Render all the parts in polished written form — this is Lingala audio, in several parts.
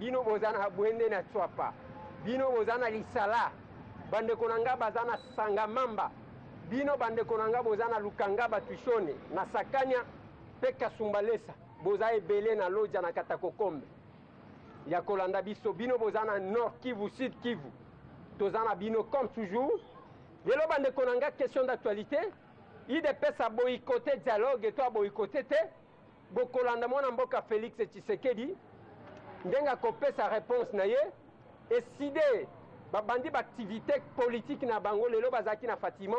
bino bozana bwende na tswapa bino bozana lisala bande konanga bazana sangamamba bino bande konanga bozana lukanga batushone na sakanya peka sumbalesa boza ebele na loja na katakokombe ya kolanda biso bino bozana nord Kivu sud Kivu tozana bino comme toujours lelo bande konanga question d'actualité IDPS a boycotté dialogue et toi boycotté te bokolanda mwana mboka Félix Tshisekedi ndenga kopesa réponse na ye décidé babandi activité politique na bango lelo bazaki na Fatima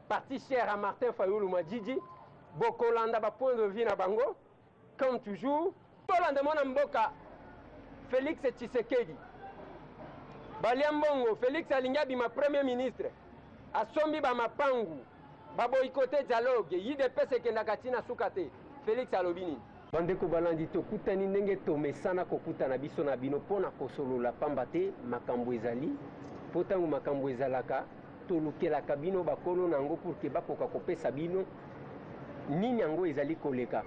parti cher à Martin Fayulu Madjiji bokolanda ba point de vue na bango comme toujours bolanda mwana mboka Félix Tshisekedi baliambongo Félix alingabi ma premier ministre asombi ba mapangu ba boycotté dialogue IDPS ekendaka tina sukate Félix alobini bandeko balandi tokutani ndenge tomesana kokutana biso na bino pona kosolola pamba te makambo ezali po ntango makambo ezalaka tolukelaka bino bakolo nango pour ke bakoka kopesa bino nini yango ezali koleka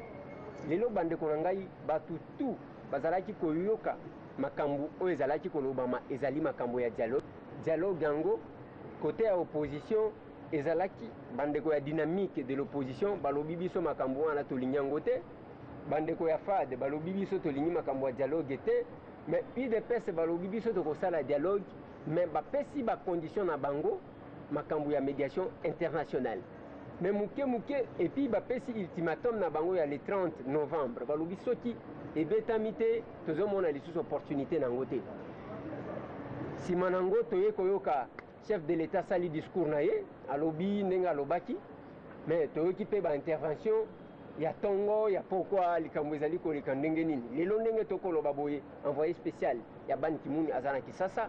lelo bandeko na ngai batu tu bazalaki koyoka makambo oyo ezalaki kolobama ezali makambo ya dialogue yango côté ya opposition ezalaki bandeko ya dynamique de l'opposition balobi biso makambo wana tolingi yango te bandeko ya FAD balobi biso tolingi makambo ya dialogue te mais UDPS balobi biso tokosala dialogue mais bapesi bacondition na bango makambo ya médiation internationale mais muke et puis bapesi ultimatum na bango ya le 30 novembre balobi soki ebetami te tozomona lisusu opportunité nango te nsima nango toye koyoka chef de l'état sali discours na ye alobi ndenge alobaki mais toyoki mpe baintervention ya tongo ya pourquoi likambo ezali koleka ndenge nini lelo ndenge tokoloba boye envoyé spécial ya Ban Ki-moon aza na Kisasa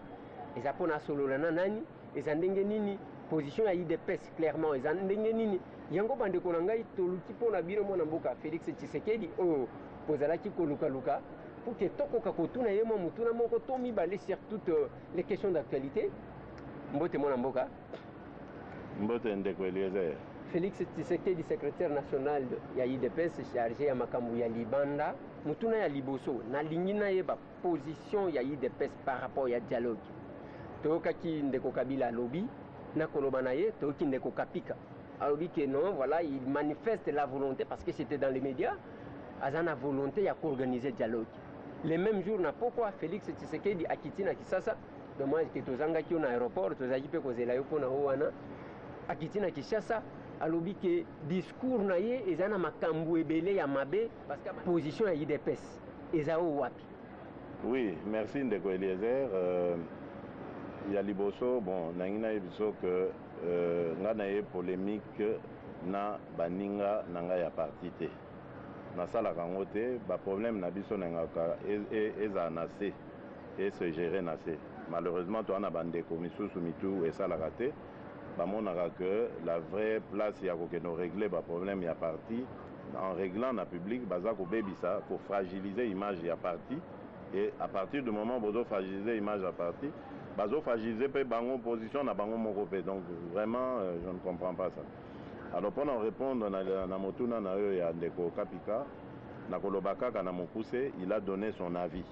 eza mpona asolola na nani eza ndenge nini position ya IDPS clairement eza ndenge nini yango bandeko na ngai toluki mpona bino mwana mboka Félix Tshisekedi oyo bozalaki kolukaluka pour ke tokoka kotuna ye mwa motuna moko to mibale sur toutes les questions d'actualité mbote mwana mboka mbote ndeko Eliezer Félix Tshisekedi secrétaire national ya IDPS chargé ya makambo ya libanda mutuna ya liboso na lingi na ye ba position ya IDPS par rapport ya dialogue tokaki ndeko Kabila lobby na koloba na ye toki ndeko Kapika alobi que non voilà il manifeste la volonté parce que c'était dans les médias azana volonté ya organiser dialogue le même jour na pourquoi Félix Tshisekedi akiti na Kisasa dommage que tozangaki na aéroport tozaki pe kozela yo pona wana akiti na Kinshasa alobi que discours na ye eza na makambo ebele ya mabe parce que position ya IDPS eza wapi. Oui, merci ndeko Eliezer. Ya liboso bon nangina yebiso que nga na ye polémique na baninga nanga ya parti te nasalaka yango te baproblème na biso nangaka eza na se et se gérer na se malheureusement toa na bandeko misusu mitu esalaka te bamonaka que la vraie place ya kokende régler baproblème ya parti en réglant na public baza kobebisa kofragiliser image ya parti et à partir du moment bozo fragiliser image ya parti bazo fragiliser pe bango position na bango moko pe donc vraiment je ne comprends pas ça. Alors pour en répondre na motuna na yo ya ndeko Kapika na koloba kaka na mokuse il a donné son avis.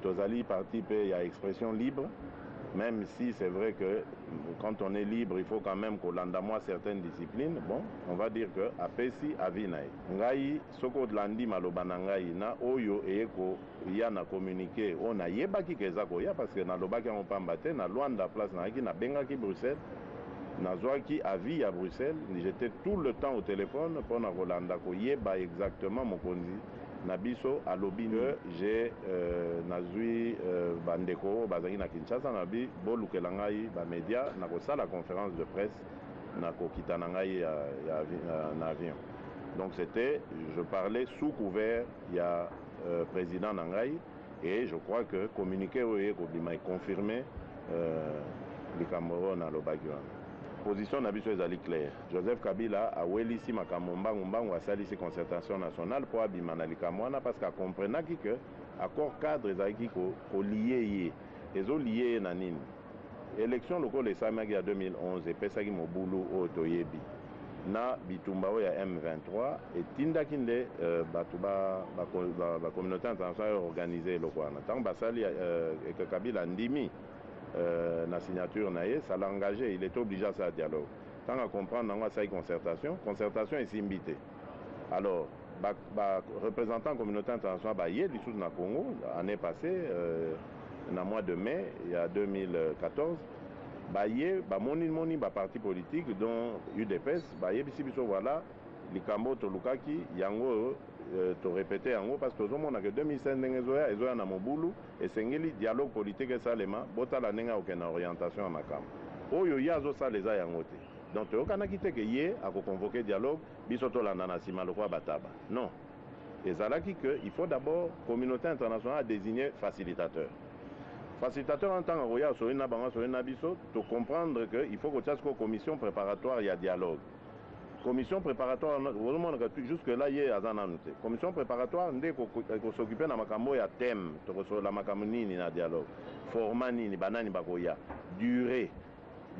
Tozali parti pe ya expression libre. Même si c'est vrai que quand on est libre, il faut quand même qu'on landa moi certaines disciplines. Bon, on va dire que apesi avinae. Ngai soko landi malobana ngai na oyo eko ya na communiquer on a yebaki kezako ya parce que na lobaki on pambate na Luanda place na ki na bengaki Bruxelles. Na zoaki avis à Bruxelles, j'étais tout le temps au téléphone pour na Rolanda ko yeba exactement mon konzi. Nabiso à lobby que j'ai nazui bandeko bazaki na Kinshasa nabi bolukela ngai ba média na ko sala conférence de presse na ko kitana ngai na avion. Donc c'était je parlais sous couvert il y a président Nangai et je crois que communiqué oye ko bima confirmé likambo na lobaki wana. Position na biso ezali claire. Joseph Kabila a welisi makambo mbangu asalisi concertation nationale pour abima na likambo wana parce qu'a comprenaki que accord cadre ezalaki ko lié ye ezo lié na nini élection lokolo esamaki ya 2011 epesaki mobulu oyo toyebi na bitumba oyo ya M23 etindaki nde bato communauté internationale organisée eloko wana ntango basali eke Kabila ndimi na signature na ye ça l'a engagé, il était obligé à ça dialogue ntango acomprendre nango asali concertation esimbi te alors représentant communauté internationale baye lisusu na Congo année passée na mois de mai ya 2014 baye bamoni parti politique dont UDPS baye bisi biso voilà likambo tolukaki yango to répéter yango parce que tozomona que 2016 ndenge ezoya na mobulu esengeli dialogue politique esalema botala ndenge okende na orientation ya makambo oyo ye azosala eza yango te donc toyokanaki te ke ye akoconvoquer dialogue biso tolanda na nsima lokwa bataba non ezalaki que il faut d'abord communauté internationale à désigner facilitateur en tant que comprendre qu'il faut que tu aies une commission préparatoire et dialogue. Commission préparatoire, jusque-là, il y a une commission préparatoire, on s'occupe de la thème, de la dialogue, format, durée,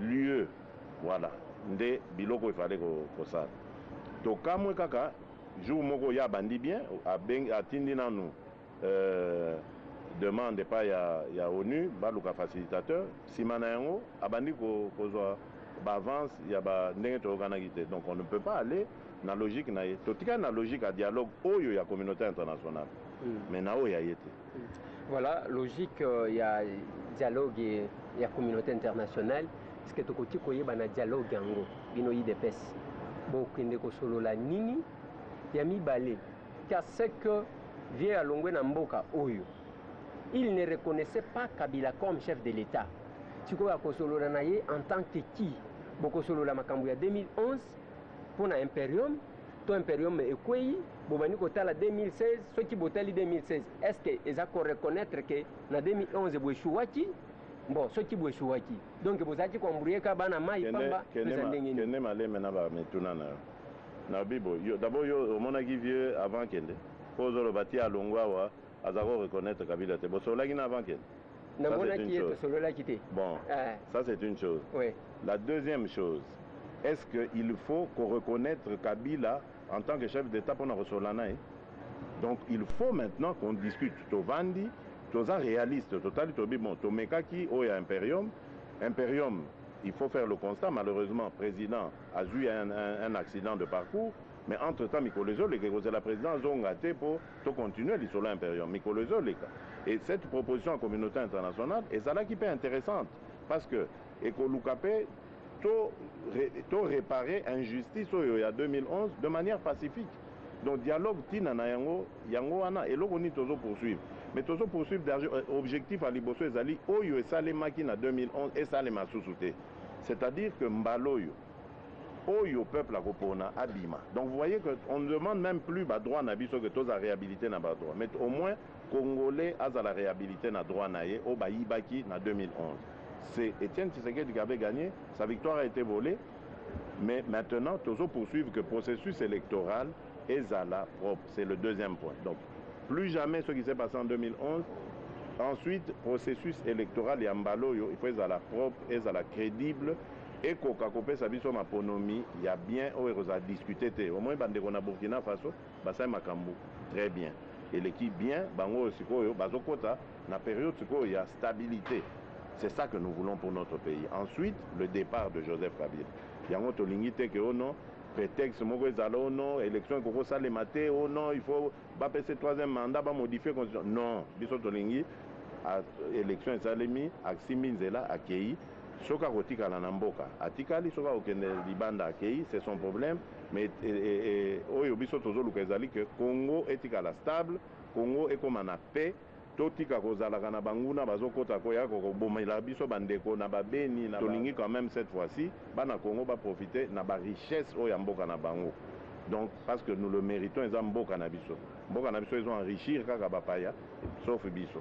lieu, voilà. Il fallait que ça. Donc, quand jour où il y a bandi bien, à nous. Demande pas ya ONU baluka facilitateur simana yango abandi kozwa avance ya ba ndenge to organiser donc on ne peut pas aller na logique na totika na logique à dialogue oyo ya communauté internationale mais na oyo ya yete voilà logique ya dialogue et ya communauté internationale parce que tokoti koyeba na dialogue yango bino IDPS bo kende ko solo la nini ya mibale car c'est que vient alongwe na mboka oyo il ne reconnaissait pas Kabila comme chef de l'État. Tu vois, en tant que qui Bokosolola makambu ya 2011 pour un impérium, ton impérium est quoi? Bobani kotala 2016, ceux qui botali 2016. Est-ce que ils ont reconnaître que na 2011 bochouaki? Bon, ceux qui bochouaki. Donc vous avez compris que bana mai pamba kende malé mena ba metuna na bibo. D'abord yo monaki vieux avant kende. Pozo le bâti à Longwawa. Azaro reconnaître Kabila te bosolaki na avant qu'elle. Bon, ça c'est une chose. Oui. La deuxième chose, est-ce qu'il faut qu'on reconnaisse Kabila en tant que chef d'État pour notre Solana? Donc il faut maintenant qu'on discute. Tovandi, toza réaliste, total, tobi bon, tomekaki oya impérium, il faut faire le constat. Malheureusement, le président a eu un accident de parcours. Mais entre-temps, Mikolozo, la présidence ont gâté pour continuer l'isolement impérium. Mikolozo, et cette proposition en communauté internationale, et ça là qui est intéressante. Parce que, Ekolukapé, tout réparer injustice il y a 2011 de manière pacifique. Donc, dialogue, Tina na yango ana, et l'on toujours poursuivre. Mais toujours poursuivre objectif à Liboso et Zali, Oyo et Salemaki na 2011 et Salema sous-souté. C'est-à-dire que Mbaloyo, au peuple à Kopona, Abima. Donc vous voyez qu'on ne demande même plus bah, droit à biso que tous à réhabiliter na droit. Mais au moins, Congolais a la réhabilité na droit naïe au Baïbaki na 2011. C'est Étienne Tshisekedi qui avait gagné, sa victoire a été volée. Mais maintenant, toujours poursuivre que le processus électoral est à la propre. C'est le deuxième point. Donc, plus jamais ce qui s'est passé en 2011. Ensuite, processus électoral et Mbaloyo, il faut être à la propre, et à la crédible. Et Kokakopé Sabiso Maponomi, il y a bien à discuter. Au moins, on a Burkina Faso, Basay Makambu, très bien. Et l'équipe bien, Bango Sikoyo, Bazokota, na période il y a stabilité. C'est ça que nous voulons pour notre pays. Ensuite, le départ de Joseph Kabila. Il y a un autre lignité que non, prétexte Mogozalo, non, élection Koko Salemate, oh non, il faut passer troisième mandat, modifier la constitution. Non, Bisoto Lingi, élection Salemi, Aksimi Nzela, Akei. Soka kotika na mboka atikali soka okende libanda akei c'est son problème mais oyo biso tozoluka ezali que Congo etikala stable Congo ekoma na paix totika kozalaka na banguna bazokota koya kobomela biso bandeko na babeni na tolingi quand même cette fois-ci bana Congo ba profiter na ba richesse oyo mboka na bango. Donc, parce que nous le méritons, ils ont Mboka Nabiso. Mboka Nabiso, ils ont enrichir Kakabapaya, sauf Biso.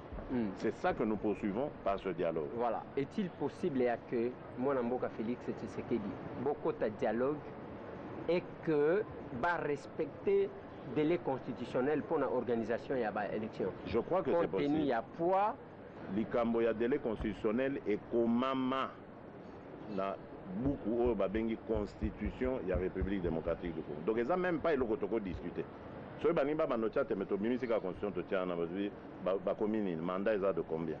C'est ça que nous poursuivons par ce dialogue. Voilà. Est-il possible que mon Mboka Félix Tshisekedi, beaucoup de dialogue et que va respecter des délais constitutionnels pour l'organisation et l'élection? Je crois que c'est possible. Il y a poids. Likambo ya délai constitutionnel et komama beaucoup oyo babengi constitution ya République démocratique du Congo. Donc eza même pas eloko toko discuter. Soki balingi babanotia te me tobimisi ka constitution totia na bazwi bakomi nini mandat eza de combien.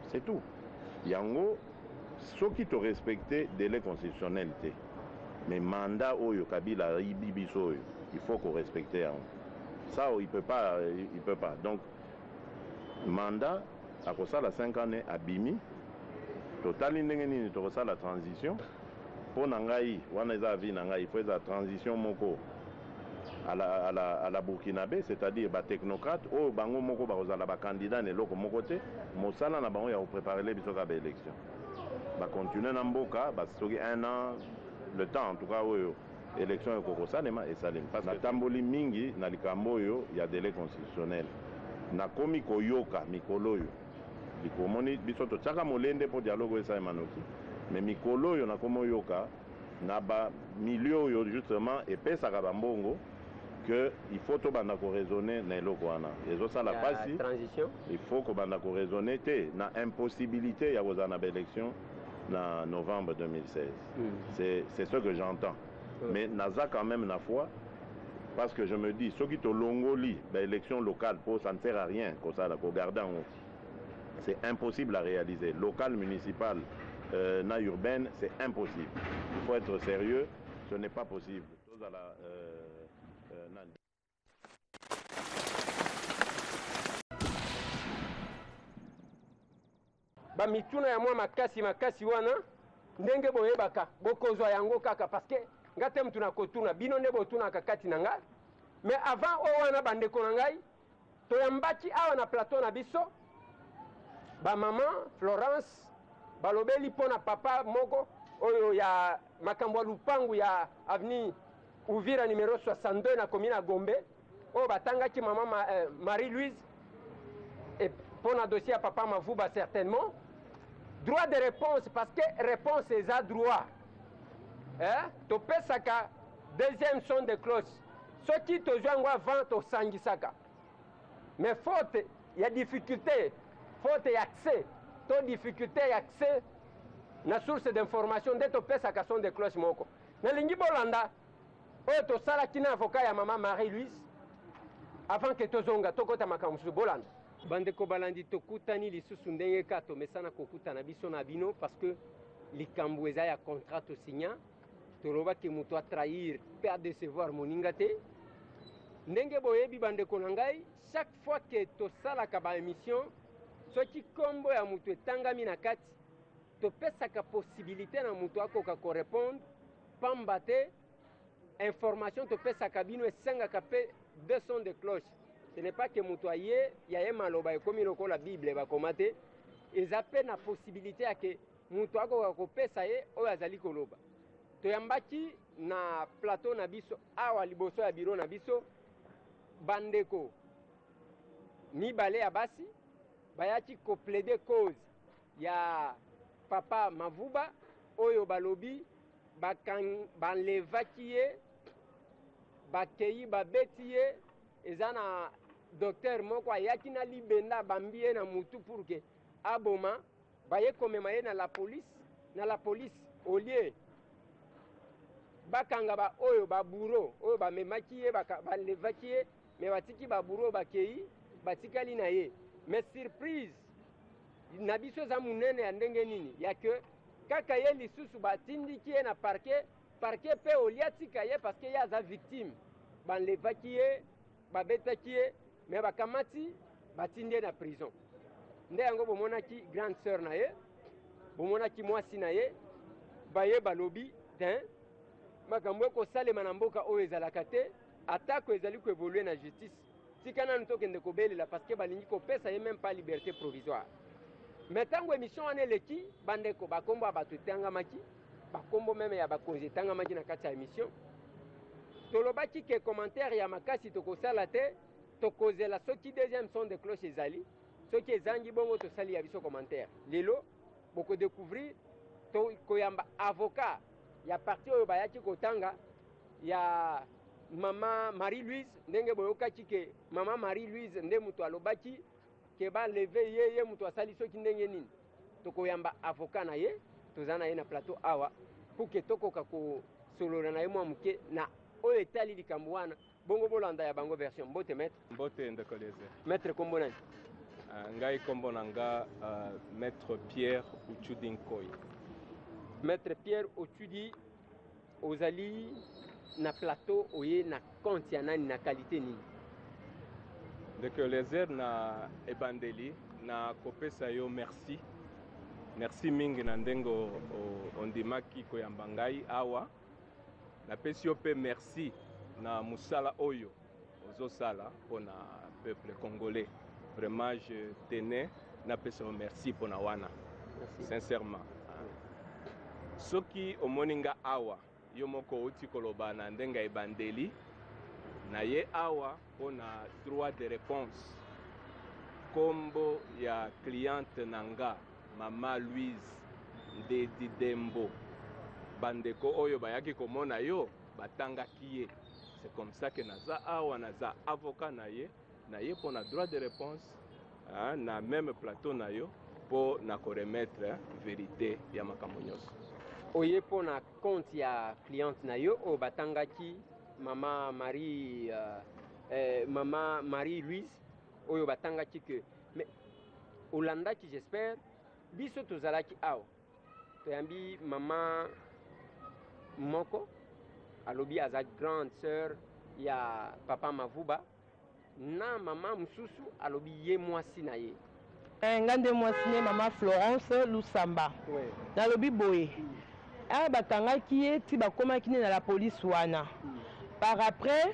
C'est tout. Yango soki to respecter délai constitutionnel te. Mais mandat oyo Kabila ibi biso oyo, il faut qu'on respecte yango. Ça il peut pas. Donc mandat à cause la 5 années abimi total ndenge nini to la transition pour nangai wana eza vie nangai il faut la transition moko à la burkinabé, c'est-à-dire ba technocrate o bango moko ba kozala ba candidat ne loko moko te mosala na bango ya préparer les biso ka ba élection ba continuer na mboka ba soki 1 an le temps en tout cas oyo élection ekoko salema et salem parce que tamboli mingi na likambo oyo ya délai constitutionnel na komi koyoka mikolo oyo likomoni biso totiaka molende po dialogue esalema noki mais mikolo oyo na komi oyoka na ba milieu oyo justement epesaka bambongo que il faut tobanda koraisonner na eloko wana ezosala pasi il faut kobanda koraisonner te na impossibilité ya kozala na baélection na novembre 2016 c'est ce que j'entends mais naza quand même na foi parce que je me dis ceux qui tolongoli baélection locale pour ça ne sert à rien kosala kogarder en haut. C'est impossible à réaliser local municipal na urbaine c'est impossible il faut être sérieux ce n'est pas possible bamituna ya mwa makasi wana ndenge boyebaka bokozwa yango kaka parce que ngate mtu na kotuna bino nde botuna kakati na ngai mais avant o wana bandeko na ngai toyambaki awa na plateau na biso ba maman Florence balobeli pona papa moko oyo ya makambo lupangu ya avenue Uvira numéro 62 na commune ya Gombe oyo batangaki maman Marie-Louise et pona dossier ya papa Mavuba certainement droit de réponse parce que réponse eza droit topesaka deuxième son de cloche soki tozwa yango avant tosangisaka mais faute ya difficulté faute ya accès to difficulté ya accès na source d'information nde topesaka son de cloche moko nalingi bolanda oyo tosalaki na avocat ya mama Marie-Louise avant que tozonga tokota makambo mosusu bolanda bandeko balandi tokutani lisusu ndenge ka tomesana kokutana biso na bino parce que likambo eza ya contrat tosinya tolobaki moto atrahir mpe adecevoir moninga te ndenge boyebi bandeko na ngai chaque fois que tosalaka baémission soki kombo ya moto etangami na kati topesaka possibilité na moto akoka korépondre pamba te information topesaka bino esengaka mpe deux sons de cloche. Ce n'est pas que moto aye yaye maloba ekomi lokola Bible bakoma te eza mpe na possibilité ya ke moto akoka kopesa ye oyo azali koloba. Toyambaki na plateau na biso awa liboso ya biro na biso bandeko mibale ya basi bayaki koplaider cause ya papa Mavuba oyo balobi banlevaki ye bakei babeti ye eza na docteur moko ayaki na libenda bambi ye na mutu pour que aboma baye komema ye na la police au lieu bakanga ba oyo baburo oyo bamemaki ye balevaki ye mais batiki baburo bakei batikali na ye mais surprise na biso eza munene ya ndenge nini ya ke kaka ye lisusu batindiki ye na parquet mpe oliatika ye parce que ye aza victime banlevaki ye babetaki ye mais bakamati batindi ye na prison nde yango bomonaki grande sœur na ye bomonaki mwasi na ye baye balobi te makambo ekosalema na mboka oyo ezalaka te atako ezali koévolue na justice tika nanu tokende kobelela parce que balingi kopesa ye même pas liberté provisoire mais ntango émission wana eleki bandeko bakombo ya bato etangamaki bakombo meme ya bakonzi etangamaki na kati ya émission tolobaki ke commentaire ya makasi tokosala te tokozela soki deuxième son de cloche ezali soki ezangi bongo tosali ya biso commentaire lelo bokodécouvrir koyamba avocat ya parti oyo bayaki kotanga ya mama Marie-Louise ndenge boyokaki ke mama Marie-Louise nde moto alobaki ke baleve ye moto asali soki ndenge nini tokoyamba avocat na ye toza na ye na plateau awa pour que tokoka ko solola na yemo muke na oyo etali likambo wana bongo bolanda ya bango version mbote maître mbote ndekoleze maître kombo nani ngai kombo nanga maître Pierre Uchudi Nkoi. maître Pierre Uchudi ozali na plateau oye na compte ya nani na qualité nini ndekoleze na ebandeli na kopesa yo merci merci mingi na ndenge ondimaki koyamba ngai awa napesi yo mpe merci na musala oyo ozosala mpona peuple congolais. Vraiment je tenais napesa yo merci mpona wana sincèrement. Soki omoni nga awa yo moko outi koloba na ndenge ebandeli na ye awa mpona droit de réponse kombo ya cliente nanga Mama Louise Ndedi Dembo bandeko oyo bayaki komona yo batangaki ye. C'est comme ça que naza awa naza avocat na ye pona droit de réponse na même plateau na yo po na ko remettre vérité ya makambo nyonso. Oye pona compte ya cliente na yo o batangaki Mama Marie Mama Marie Louise oyo batangaki que mais olandaki j'espère biso tozalaki awa toyambi mama moko alobi aza grande sœur ya papa Mavuba na mama mususu alobi ye mwasi na ye ngande mwasi ne mama Florence Lusamba nalobi boye batangaki ye ti bakomaki ne na la police wana par après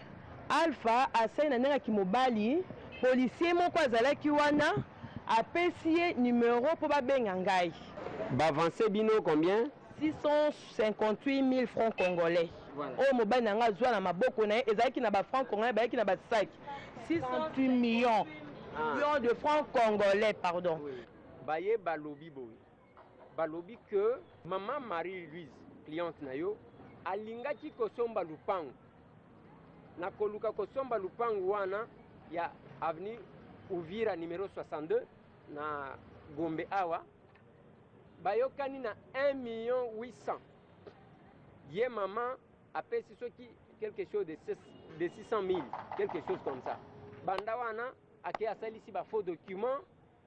Alpha asai na ndenge mobali policier moko azalaki wana apesi ye numéro po babenga ngai bavance bino combien 658 000 francs congolais. Oh mobali nanga zwa na maboko na ye ezalaki na ba francs congolais bayaki na ba sac 608 millions de francs congolais pardon. Baye balobi boy balobi que Mama Marie Louise cliente na yo alingaki kosomba lupango na koluka kosomba lupango wana ya avenue Uvira numéro 62 na Gombe awa bayokani na 1 800 000. Ye maman apesi soki quelque chose de 600 000 quelque chose comme ça banda wana ake asalisi ba faux document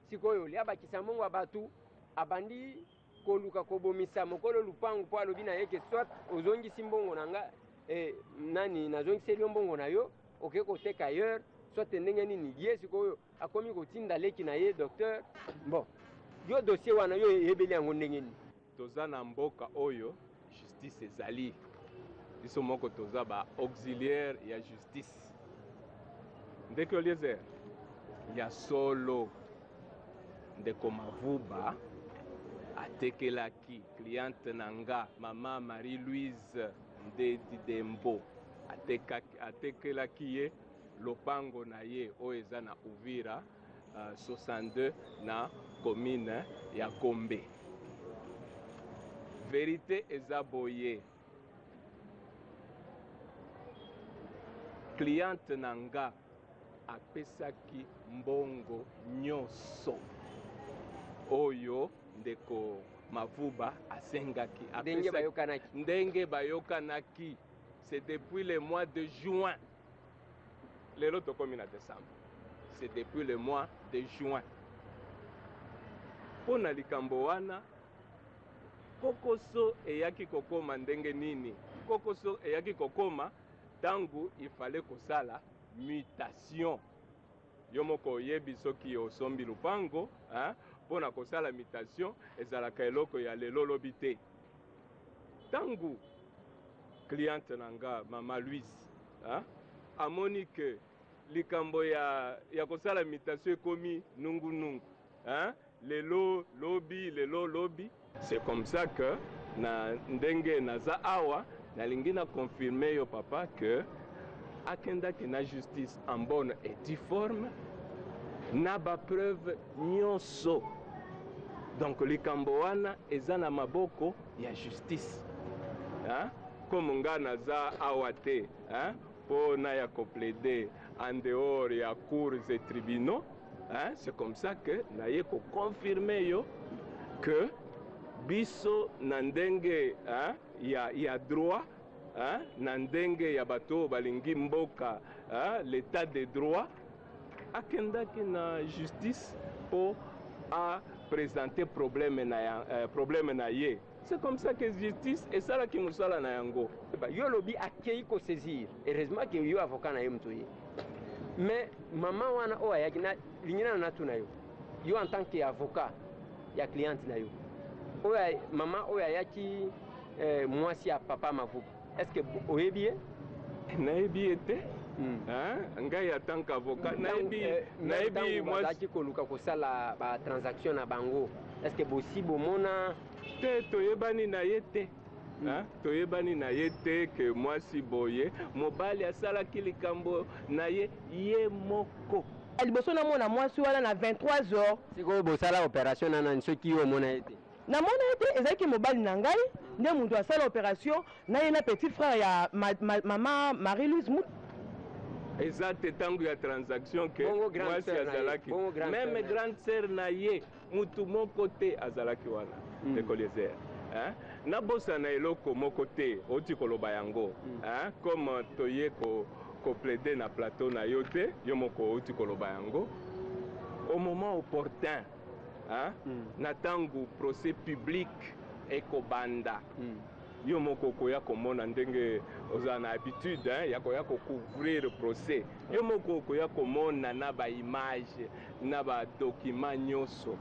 sikoyo lia bakisa mongo abatu abandi koluka kobomisa mokolo lupango po alobi na yeke soit ozongisi mbongo nanga nani nazongisi elio mbongo na yo oke koteka ailleurs soit ndenge nini ye sikoyo akomi kotinda leki na ye docteur bon yo dossier wana yo yebeli yango ndenge nini toza na mboka oyo justice ezali biso moko toza ba auxiliaire ya justice ndeko Eliezer ya solo ndeko Mavuba atekelaki cliente nanga Mama Marie Louise Ndedi Dembo atekelaki ye lopango na ye oyo eza na Uvira 62 na commune ya Gombe. Vérité eza boye cliente nanga apesaki mbongo nyonso oyo ndeko Mavuba asengaki ndenge bayokanaki c'est depuis le mois de juin lelo tokomi na décembre c'est depuis le mois de juin pona likambo wana kokoso eyaki kokoma ndenge nini kokoso eyaki kokoma tangu ifale kosala mutation yo moko oyebi soki osombi lupango pona kosala mutation ezalaka eloko ya lelo lobi te tangu cliente nanga Mama Louise amoni ke likambo ya kosala mutation ekomi nungu lelo lobi c'est comme ça que na ndenge naza awa nalingi na confirmer yo papa que akendaki na justice en bonne et due forme na ba preuve nyonso donc likambo wana eza na maboko ya justice comme nga naza awa te po na ya koplaider en dehors ya cours et tribunaux c'est comme ça que naye ko confirmer yo que biso na ndenge ya droit na ndenge ya bato balingi mboka l'état de droit akendaki na justice pour présenter problème na ye. C'est comme ça que justice et ça là qui musala na yango. Yo lobi akei ko saisir. Heureusement que yo avocat na yemto ye. Mais maman wana o ayaki na lingina na tuna yo. Yo en tant qu'avocat ya cliente na yo. O maman o ayaki mwasi ya papa mavu. Est-ce que oyebi nayebi ete ngai en tant qu'avocat nayebi mwasi koluka kosala ba transaction na bango. Est-ce que possible mona te toyebani na ye te toyebani na ye te ke mwasi boye mobali asalaki likambo na ye moko liboso namona mwasi wana na 23h sikoyo bosala opération nana soki yo omona ye te namona ye te ezalaki mobali na ngai nde moto asala opération na ye na petit frère ya mama Marie-Louise Moutou eza te ntango ya transaction ke mwasi azalaki meme grande sœur na ye mutu moko te azalaki wana Eliezer nabosana eloko moko te oti koloba yango comme toye koplaide na plateau na yo te yo moko oti koloba yango au moment opportun na ntango procès public ekobanda yo moko koya komona ndenge oza na habitude ya koya kocouvrir procès yo moko koya komona na ba image na ba document nyonso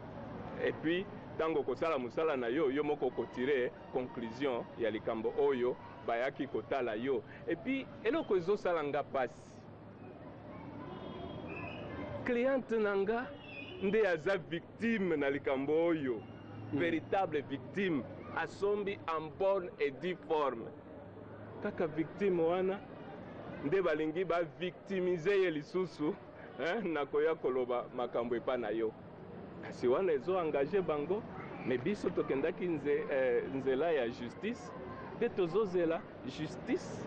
et puis tango kosala musala na yo yo moko kotire conclusion ya likambo oyo bayaki kotala yo et puis eloko ezosala nga pasi cliente nanga nde aza victime na likambo oyo véritable victime asombi en bonne et due forme kaka victime wana nde balingi bavictimize ye lisusu nakoya koloba makambo epa na yo kasi wana ezoengage bango me biso tokendaki nzela ya justice nde tozozela justice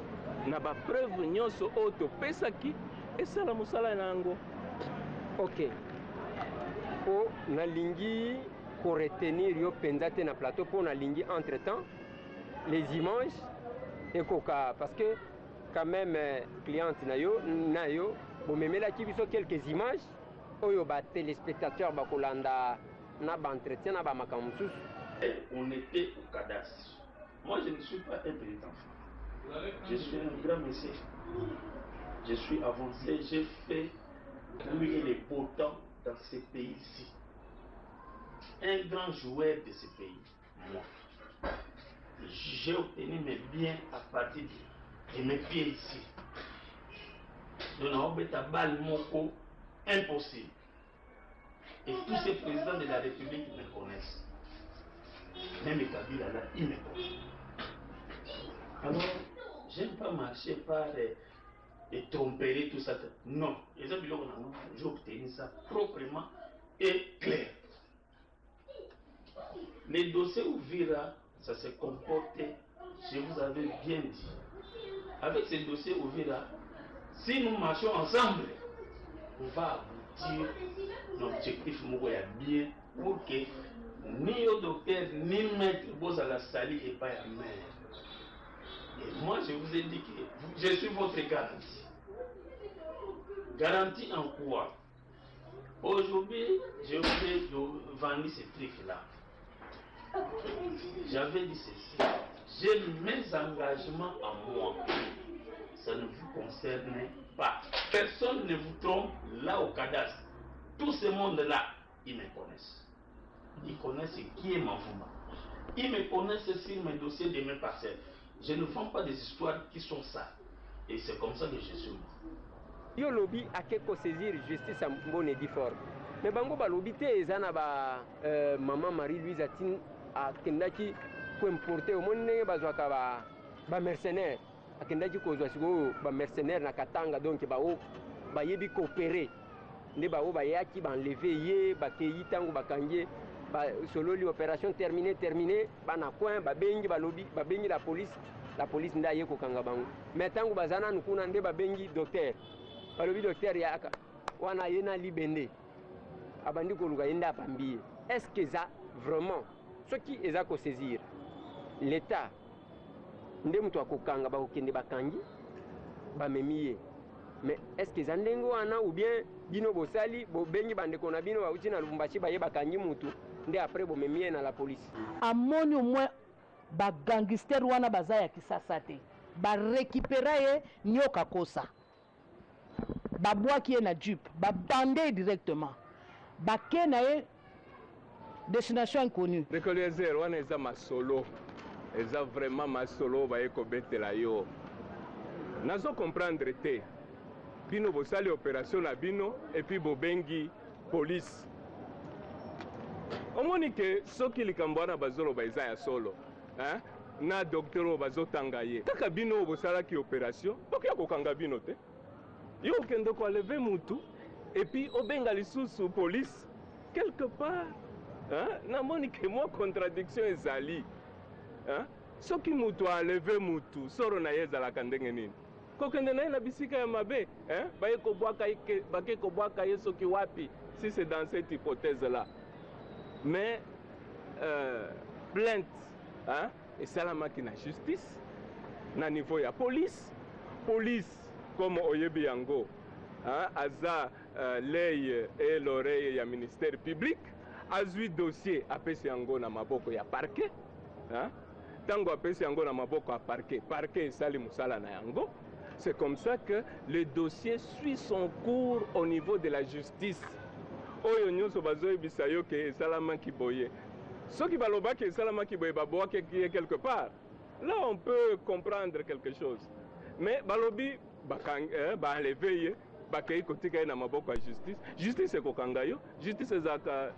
na bapreuve nyonso oyo topesaki esala mosala na yango. Ok po nalingi koretenir yo mpenza te na plateau mpo nalingi entre temps les images ekoka parce que quand même cliente na yo bomemelaki biso quelques images oyo batelespectateur bakolanda na baentretien na bamakambo mosusu. On était au cadastre. Moi je ne suis pas un petit enfant, je suis un grand monsieur, je suis avancé, j'ai fait brûler les beaux temps dans ce pays-ci, un grand joueur de ce pays, moi. J'ai obtenu mes biens à partir de mes pieds ici. Donc on a balle moko impossible. Et tous ces présidents de la République me connaissent. Même Kabila là, ils me connaissent. Alors, j'aime pas marcher par et tromper tout ça. Non, j'ai obtenu ça proprement et clair. Les dossiers Ouvira, ça s'est comporté, je vous avais bien dit. Avec ces dossiers Ouvira, si nous marchons ensemble, on va aboutir l'objectif Mouya bien pour que ni au docteur ni maître Bozala Sali et pas la mère. Et moi je vous ai dit que je suis votre garantie. Garantie en quoi? Aujourd'hui, je vous ai vendu ces trucs-là. J'avais dit ceci. J'ai mes engagements à moi. Ça ne vous concerne pas. Personne ne vous trompe là au cadastre. Tout ce monde-là, ils me connaissent. Ils connaissent qui est Mavouma. Ils me connaissent sur mes dossiers de mes parcelles. Je ne vends pas des histoires qui sont ça. Et c'est comme ça que je suis mort. Yo lobby a quelque saisir justice en bonne et due forme. Mais bango ba lobby te ezana ba maman Marie-Louise Atine a kendaki ko importer au monde bazwaka ba mercenaires akendaki ko zwa siko ba mercenaires na Katanga donc ba yebi coopérer nde ba yaki ba enlever ye ba keyi tango ba kangé ba solo li opération terminée ba na coin ba bengi ba lobby ba bengi la police nda ye ko kanga bango mais tango bazana nkuna nde ba bengi docteur balobi docteur yaka wana yena libende abandi koluka yenda pambiye. Est-ce que ça vraiment soki eza kosaisir l'état nde mutu akokanga bakokende bakangi bamemi ye. Mais est-ce que eza ndenge wana ou bien bino bosali bobengi bandeko na bino bauti na Lubumbashi baye bakangi mutu nde après bomemi ye na la police? Amoni au moins bagangster wana baza ya kisasa te, barekipera ye nyoka kosa, babwaki ye na jupe, babande directement, bake na ye destination inconnue. Recoliezer wana eza masolo, eza vraiment masolo baye kobetela yo. Nazo comprendre te bino bosali opération na bino et puis bobengi police. Omoni ke soki likambo wana bazoloba eza ya solo, hein? Na docteur oyo bazotanga ye kaka bino bosalaki opération bokoya kokanga bino te, yo okende koaleve mutu et puis obenga lisusu police quelque part, hein? Namoni ke mwa contradiction ezali, hein? Soki mutu aleve mutu soro na ye ezalaka ndenge nini? Kokende na ye na bisika ya mabe, hein? Bake kobwaka ye soki wapi, si c'est dans cette hypothèse là. Mais plainte, hein? Et salamaki na justice na niveau ya police comme oyebi yango, hein? Aza l'œil et l'oreille ya ministère public, azui dossier apesi yango na maboko ya parquet, hein? Tango apesi yango na maboko ya parquet esali musala na yango. C'est comme ça que le dossier suit son cours au niveau de la justice. Oyo nyonso bazoyebisa yo ke esalamaki boye. Soki balobaki esalamaki boye babwaki quelque part, là on peut comprendre quelque chose. Mais balobi baenleve ye bakei kotika ye na maboko ya justice ekokanga yo, justice ezaka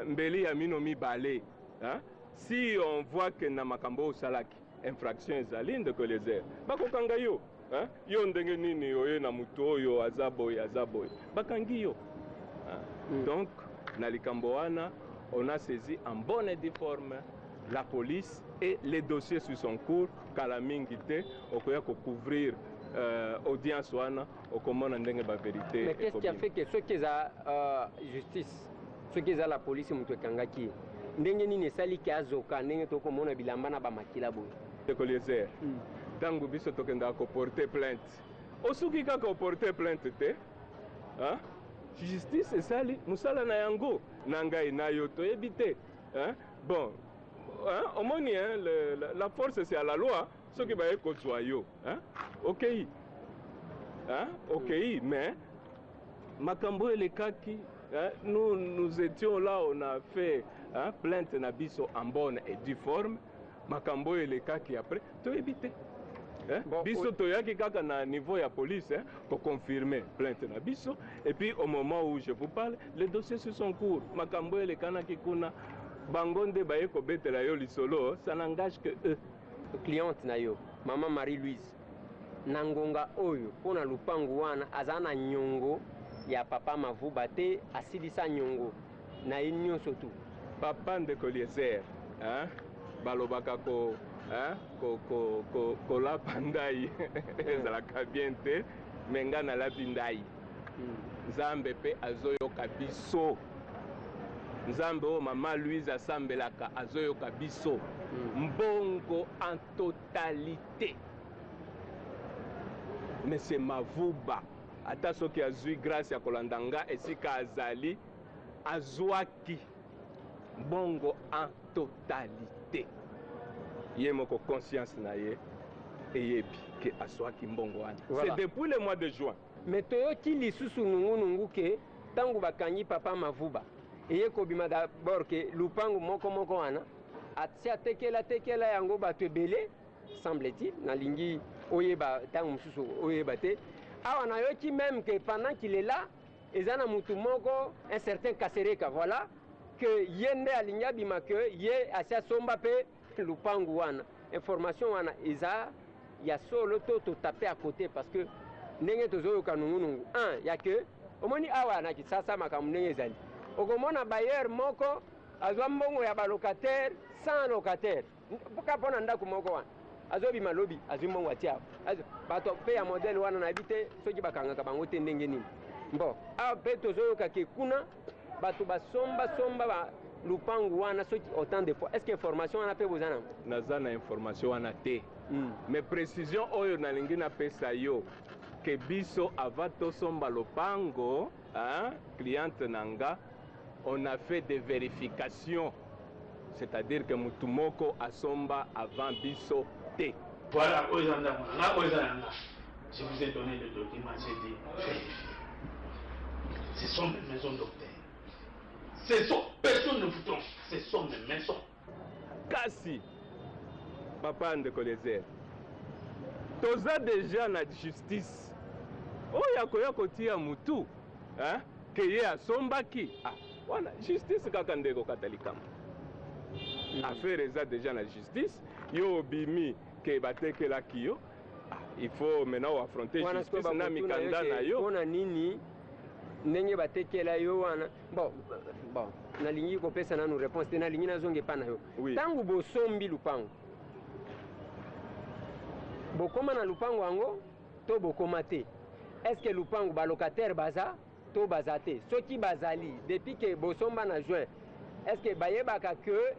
mbeli ya mino mibale, hein? Si on voit que na makambo osalaki infraction ezali ndeko lezer bakokanga yo, hein? Yo ndenge nini oye na mutu oyo azaboye bakangi yo. Donc, na likambo wana, on a saisi en bonne et due forme la police et les dossiers sur son cours, kala mingi te, okoya ko couvrir audience wana, okomona ndenge ba vérité. Mais qu'est-ce qui a fait que ceux qui ont justice, ceux qui ont la police, mutu kangaki, ndenge nini sali ki azoka, ndenge to komona bilamba na ba makila boy. Recoliezer, tangu biso tokenda ko porter plainte. Osuki kaka porter plainte te, hein? Justice esali musala na yango nangai na yo toyebi te, hein? Bon, hein? Omoni, hein? La force c'est à la loi, ce qui va être yo, hein? Ok, hein? Ok, mais makambo ele kaki, hein? Nous étions là, on a fait, hein? Plainte na biso en bonne et due forme. Makambo ele kaki après toyebi te. Bon, biso toyaki kaka na niveau ya police, hein, pour confirmer plainte na biso, et puis au moment où je vous parle, les dossiers sur son cours. Makambo ele kanaki kuna bangonde baye ko betela yo lisolo, ça n'engage que eux. Cliente na yo, maman Marie-Louise, nangonga oyo pona lupangu wana azana nyongo ya papa Mavuba te asilisa nyongo na nyonso tu. Papa ndeko Eliezer, hein, balobaka ko kolapa ndai ezalaka bien te, menga nalapi ndai. Nzambe pe azoyoka biso, nzambe o mama Louise asambelaka azoyoka biso mbongo en totalité. Mais c'est Mavuba ata soki azui grâce ya kolandanga esika azali azwaki mbongo en totalité. Yé moko conscience na ye eyebi ke aswaki mbongo wana. Voilà. C'est depuis le mois de juin. Mais toyoki lisusu nungu ke tangu bakangi papa Mavuba eye kobima d'abord ke lupangu moko wana atia tekela yango bato ebele semble-t-il na lingi oyeba tangu mususu oyeba te. Awa na yoki même que pendant qu'il est là ezana mutu moko un certain Kasereka, voilà, que yende alinga bima ke ye asia somba pe lupangu wana. Information wana eza ya solo to taper à côté parce que ndenge tozoyoka nungu ya que omoni awa na kisasa makamu ndenge ezali okomona bailleur moko azwa mbongo ya balocataire sans locataire mpoka pona ndako moko wana azobima lobi azwi mbongo atia bato pe ya modèle wana na bite soki bakangaka bango te ndenge nini bon awa pe tozoyoka ke kuna bato basomba lupangu wana soki autant de fois est ce que information wana pe bozana naza na information wana te mais précision oyo nalingi napesa yo ke biso avant tosomba lopango cliente nanga on a fait des vérifications, c'est-à-dire que mutu moko asomba avant biso te. Voilà, je vous ai donné le document, j'ai dit vérifier. Ce sont mes maisons docteurs. Ce sont, personne ne vous trompe, ce sont mes maisons. Kasi, papa Ndekolezer, toza déjà na justice. Oya koya kotia mutu, ke ye asombaki. Voilà, justice kaka ndeko katalikama. Affaire eza déjà na justice, yo bimi ke batekela kiyo. Il faut maintenant affronter justice na mikanda na yo. Pona nini ndenge batekela yo wana. Bon, nalingi kopesa nanu réponse te nalingi nazonge pa na yo. Tangu bosombi lupango. Bokoma na lupango yango to bokoma te. Est-ce que lupango ba locataire baza to baza te? Soki bazali depuis que bosomba na juin, est-ce que bayebaka que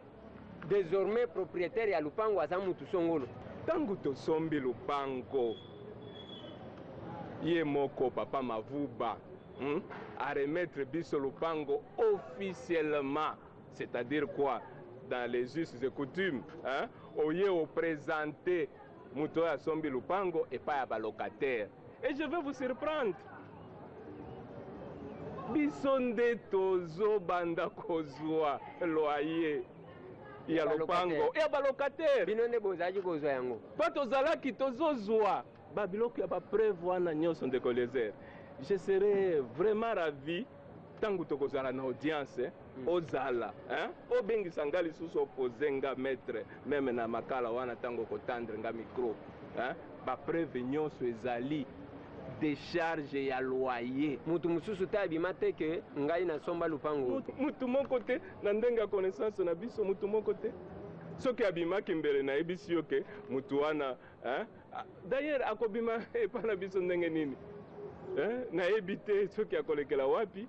désormais propriétaire ya lupango aza mutu songolo? Tangu tosombi lupango ye moko papa Mavuba à remettre biso lupango officiellement, c'est-à-dire quoi, dans les us et coutumes, oye au présenter muto ya sombi lupango et pas ya locataire. Et je vais vous surprendre. Biso nde tozo banda kozwa loyer ya lupango ya balocataire. Bino nde bozaji kozwa yango. Pa tozalaki tozozwa ba biloko ya ba preuve wana nyonso Ndekolezer. Je serais vraiment ravi tangu tokozala na audience ozala obengisa nga lisusu opose nga maître meme na makala wana tango kotandre nga micro ba preuve nyonso ezali décharge ya loyer. Mutu mususu ta abima te ke ngai na somba lupango. Mutu moko te na ndenge ya connaissance na biso mutu moko te. Soki abimaki mbele na ebisi yo ke mutu wana d'ailleurs akobima epa na biso ndenge nini na ebite soki akolekela wapi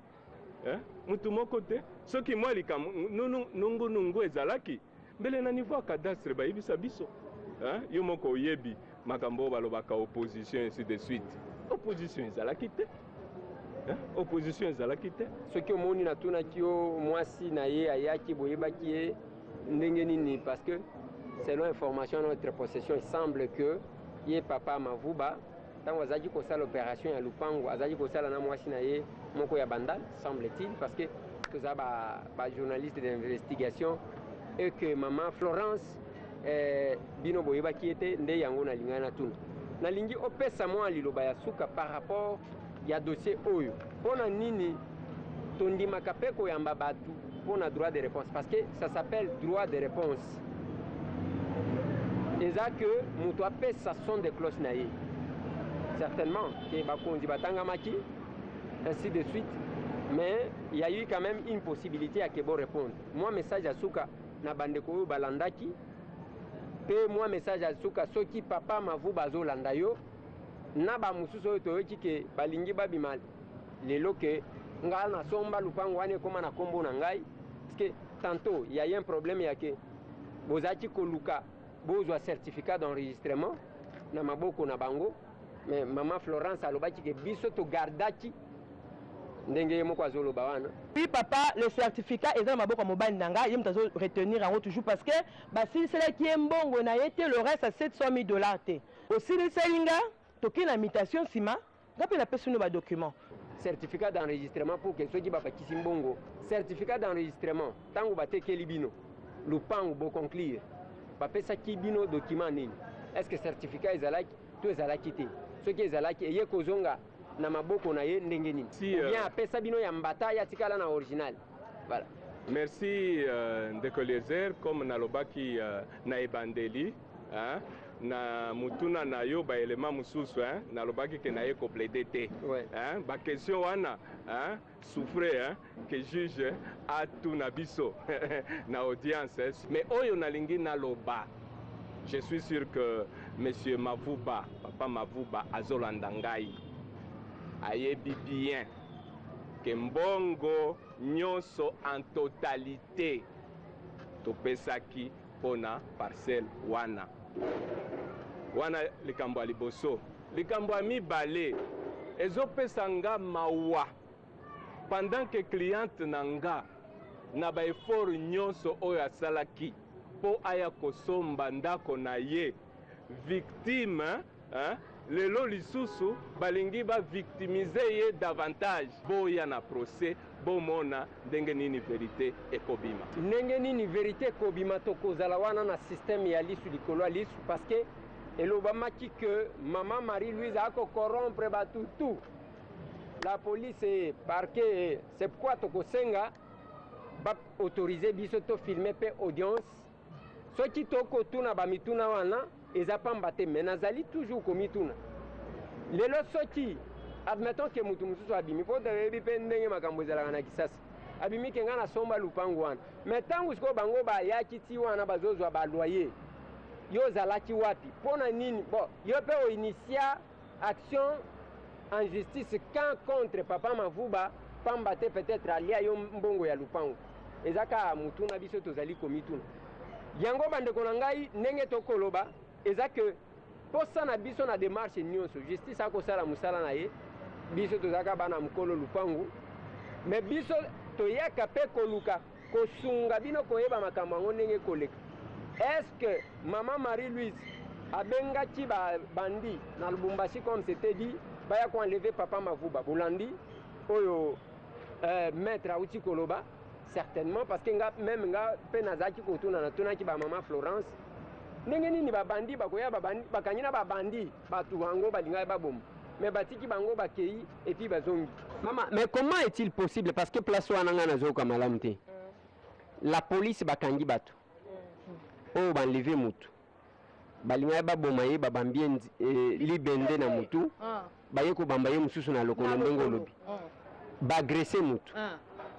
mutu moko te. Soki mwa likamu nungu ezalaki mbele na niveau ya cadastre bayebisa biso yo moko oyebi makambo balobaka opposition ainsi de suite. Opposition ezalaki te. Opposition ezalaki te. Soki omoni natunaki yo mwasi na ye ayaki boyebaki ye ndenge nini, parce que selon information dans notre possession il semble que ye papa Mavuba tango azaki kosala opération ya lupango azaki kosala na mwasi na ye moko ya bandal, semble-t-il, parce que toza ba journaliste d'investigation et que maman Florence bino boyebaki ete nde yango nalingana na tuna nalingi opesa mwa liloba ya suka par rapport ya dossier oyo pona nini tondimaka pe koyamba batu pona droit de réponse, parce que ça s'appelle droit de réponse. Eza que mutu apesa son de cloche na ye certainement ke bakonzi batangamaki ainsi de suite, mais il y a eu quand même une possibilité à Kebo répondre. Moi message à Souka na bandeko oyo balandaki pe moi message à Souka soki papa Mavuba zo landa yo na ba mususu oyo toyoki ke balingi babima lelo ke ngal na somba lupango wane koma na kombo na ngai, parce que tantôt il y a eu un problème ya ke bozaki koluka bozwa certificat d'enregistrement na maboko na bango, mais maman Florence alobaki ke biso to gardaki ndenge moko azoloba wana. Oui papa, le certificat est dans maboko mobile nanga, yem tazo retenir en toujours parce que basi c'est qui est mbongo na yete le reste à 700 000 $ te. Aussi le selinga toki na mutation sima, ngapi na pesa no ba document. Certificat d'enregistrement pour que ceux qui ba pakisi mbongo. Certificat d'enregistrement tango bateke libino. Lupango bo conclure. Ba pesa kibino document nini. Est-ce que certificat ezalaki to ezalaki te? Ceux qui ezalaki eye kozonga na maboko na ye ndenge nini. Bien apesa bino ya mbata ya tikala na original. Voilà. Merci Ndekolezer comme nalobaki na ebandeli na mutuna na yo ba élément mususu nalobaki ke na ye compléter te ba question wana souffre que juge atu na biso na audience, mais oyo nalingi naloba je suis sûr que monsieur Mavuba papa Mavuba azolanda ngai ayebi bien que mbongo nyonso en totalité topesaki mpona parcelle wana likambo ya liboso. Likambo ya mibale ezopesa nga mawa pendant que cliente na nga na ba effort nyonso oyo asalaki po aya kosomba ndako na ye victime lelo lisusu balingi ba victimiser ye davantage boya na procès bomona ndenge nini vérité ekobima ndenge nini vérité ekobima tokozala wana na système ya lisu likolo ya lisu parce que elobamaki que maman Marie-Louise akocorrompre batutu la police et parquet. C'est pourquoi tokosenga ba autoriser biso to filmer pe audience soki tokotuna bamituna wana eza pamba te me nazali toujours komituna lelo soki admettons que mutu mususu abimi po toyebi mpe ndenge makambo ezalaka na kisasa abimi ke nga nasomba lupango wana me ntango sikoyo bango bayaki ti wana bazozwa baloyer yo ozalaki wapi mpona nini bon yo mpe oinitia action en justice quand contre papa Mavuba pamba te peut-être alia yo mbongo ya lupango eza ka mutuna biso tozali komituna yango bandeko na ngai ndenge tokoloba eza ke posa na biso na démarche nyonso justice akosala musala na ye biso tozaka bana mukolo lupango mais biso toyaka mpe koluka kosunga bino koyeba makambo yango ndenge koleka est-ce que maman Marie-Louise abengaki bandi na Lubumbashi comme c'était dit baya ko enlever papa Mavuba bolandi oyo maître auti koloba certainement parce que nga même nga pe nazaki kotuna na tunaki ba maman Florence ndenge nini babandi bakoya babandi bakanyina babandi batu bango balinga babom mais batiki bango bakei et puis bazongi maman mais comment est-il possible parce que place wana nga nazoka malamte la police bakangi batu oyo banleve mutu balinga baboma ye babambie libende na mutu baye kobamba ye mususu na lokolo ndenge olobi baagresse mutu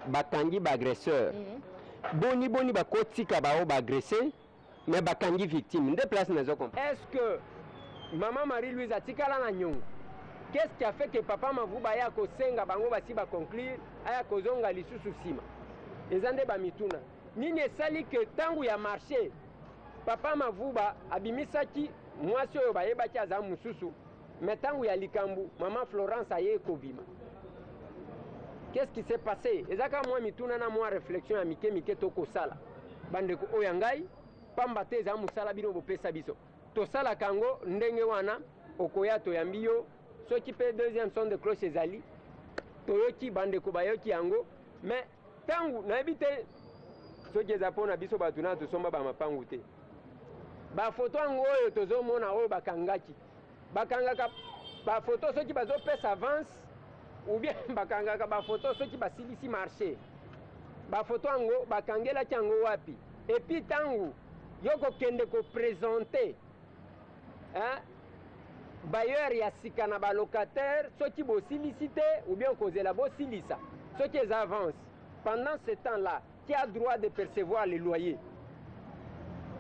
bakangi baagresseur boni bakotika bao baagresse mais bakangi victime nde place nazo comprendre. Est-ce que maman Marie-Louise atikala na nyongo qu'est-ce qui a fait que papa Mavuba ya kosenga bango basi ba conclure aya kozonga lisusu sima eza nde bamituna nini esali que tangu ya marché papa Mavuba abimisaki mwasi oyo bayebaki aza mususu mais tangu ya likambu maman Florence aye kobima qu'est-ce qui s'est passé ezaka mwa mituna na mwa réflexion ya mike tokosala bandeko oyo ngai pamba te eza musala bino bopesa biso tosala kango ndenge wana okoya toyambi yo soki mpe deuxième son de cloche ezali toyoki bandeko bayoki yango mais tangu nayebi te soki eza mpona biso bato na tosomba bamapangu te bafoto yango oyo tozomona oyo bakangaki bakangaka bafoto soki bazopesa avance ou bien bakangaka bafoto soki basilisi marché bafoto yango bakangelaki yango wapi epuis tangu yo kokende koprésente bailleur ya sika na balocataire soki bosilisi te ou bien kozela bosilisa soki eza avance pendant ce temps là qui a droit de percevoir les loyers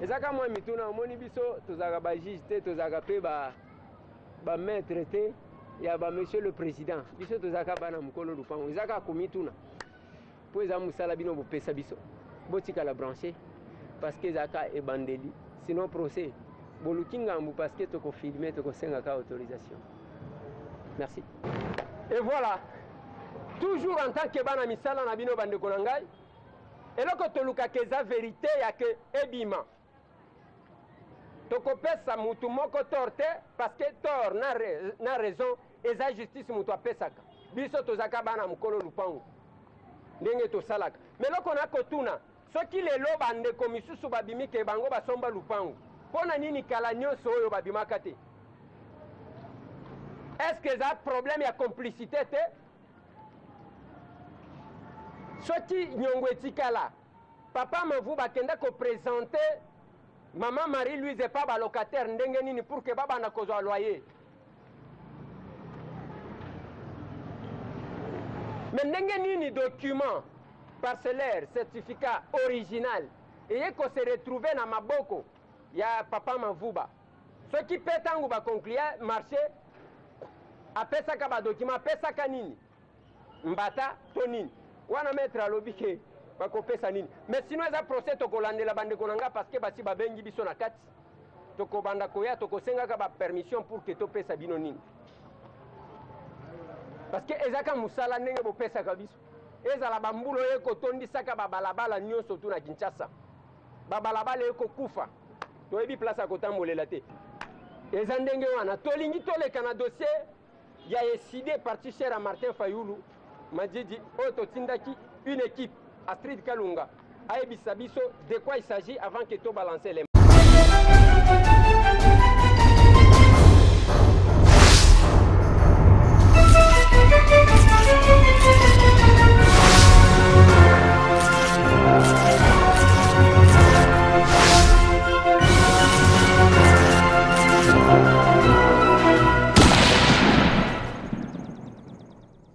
ezaka mwa mituna omoni biso tozalaka bajuge te tozalaka mpe bamaître te ya monsieur le président biso tozalaka bana mokolo lupango ezaka komituna mpo eza mosala bino bopesa biso botikala branché parce que ezaka ebandeli sinon procès boluki ngambu parce que tokofilme tokosengaka autorisation. Merci. Et voilà, toujours en tant que bana misala na bino bandeko na ngai eloko tolukaka eza vérité ya ke ebima tokopesa mutu moko tort te parce que tort na raison eza justice mutu apesaka biso tozaka bana mokolo lupango ndenge tosalaka meloko na kotuna soki lelo bandeko misusu babimi ke bango basomba lupango mpona nini kala nyonso oyo babimaka te est-ce que eza problème ya complicité te soki nyongo etikala papa Mavuba bakenda koprésente maman Marie-Louise epa balocataire ndenge nini pour ke babanda kozwa loyer mais ndenge nini document parcellaire certificat original eye kose retrouve na maboko ya papa Mavuba soki mpe ntango baconclure marché apesaka badocument apesaka nini mbata to nini wana maître alobi ke bakopesa nini mais sinon eza procès tokolandela bandeko na nga parce que basi babengi biso na kati tokobanda koya tokosengaka bapermission pour ke topesa bino nini parce que ezaka mosala ndenge bopesaka biso ezala bambula oyo ekotondisaka babalabala nyonso tu na Kinshasa babalabala ekokufa toyebi place akotambolela te eza ndenge wana tolingi toleka na dossier ya eside parti cher à Martin Fayulu Madjidi oyo totindaki une équipe Astrid Kalunga ayebisa biso de quoi il s'agit avant que to balancer les